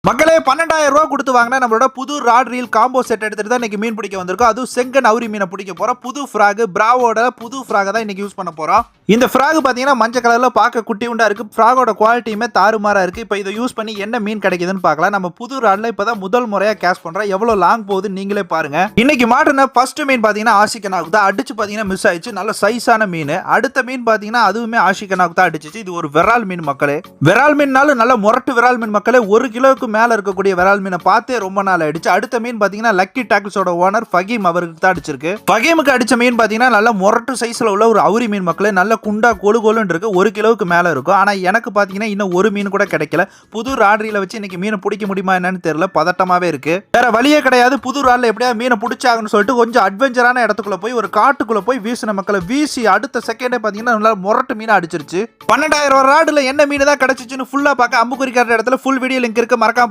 மக்களே 12,000 ரூபா கொடுத்து வாங்கினா நம்மளோட புது ராட் ரீல் காம்போ செட் எடுத்துட்டு தான் இன்னைக்கு மீன் பிடிக்க வந்திருக்கோம். அதுவும் செங்கன் அவுரி மீனை பிடிக்க போறோம். புது ஃப்ராக் பிராவோட புது ஃப்ராக தான் இன்னைக்கு யூஸ் பண்ண போறோம். இந்த ஃப்ராக் பாத்தீங்கன்னா மஞ்சள் கலர்ல பார்க்க குட்டி உண்டா இருக்கு. ஃப்ராகோட குவாலிட்டியுமே தாறுமாறா இருக்கு. இப்போ இதை யூஸ் பண்ணி என்ன மீன் கிடைக்குதுன்னு பார்க்கலாம். நம்ம புது ராட்ல இப்பதான் முதல் முறையா கேஷ் பண்றோம். எவ்வளவு லாங் போகுது நீங்களே பாருங்க. இன்னைக்கு மாட்டின ஃபர்ஸ்ட் மீன் பாத்தீங்கன்னா ஆஷிகனாக்கு தான் அடிச்சு பாத்தீங்கன்னா மிஸ் ஆயிடுச்சு. நல்ல சைஸான மீன். அடுத்த மீன் பாத்தீங்கன்னா அதுவுமே ஆஷிகனாக்கு தான் அடிச்சிச்சு. இது ஒரு விரால் மீன் மக்களே. விரால் மீன்னாலும் நல்ல முரட்டு விரால் மீன் மக்களே. 1 கிலோவுக்கு மேல இருக்கக்கூடிய விரால் மீனை பார்த்தே ரொம்ப நாள் ஆயிடுச்சு. அடுத்த மீன் பாத்தீங்கன்னா லக்கி டாக்கிள்ஸோட ஓனர் ஃபகீம் அவருக்கு தான் அடிச்சிருக்கு. ஃபகீமுக்கு அடிச்ச மீன் பாத்தீங்கன்னா நல்ல முரட்டு சைஸ்ல உள்ள ஒரு அவுரி மீன் மக்களே. நல்ல குண்டா கொழு கொழுன்னு இருக்கு. 1 கிலோவுக்கு மேல இருக்கும். ஆனா எனக்கு பாத்தீங்கன்னா இன்னும் ஒரு மீன் கூட கிடைக்கல. புது ராட்ரியில வச்சு இன்னைக்கு மீனை பிடிக்க முடியுமா என்னன்னு தெரியல. பதட்டமாவே இருக்கு. வேற வழியே கிடையாது. புது ராட்ல எப்படியா மீனை பிடிச்சாங்கன்னு சொல்லிட்டு கொஞ்சம் அட்வென்ச்சரான இடத்துக்குள்ள போய் ஒரு காட்டுக்குள்ள போய் வீசின மக்களை வீசி அடுத்த செகண்டே பாத்தீங்கன்னா நல்லா முரட்டு மீனை அடிச்சிருச்சு. 12,000 ராடுல என்ன மீன் தான் கிடைச்சிச்சுன்னு ஃபுல்லா பார்க்க அம்புக்குறி காட்டுற இடத்துல ஃபுல் வீடியோ லிங்க் இருக்கு. மறக்காம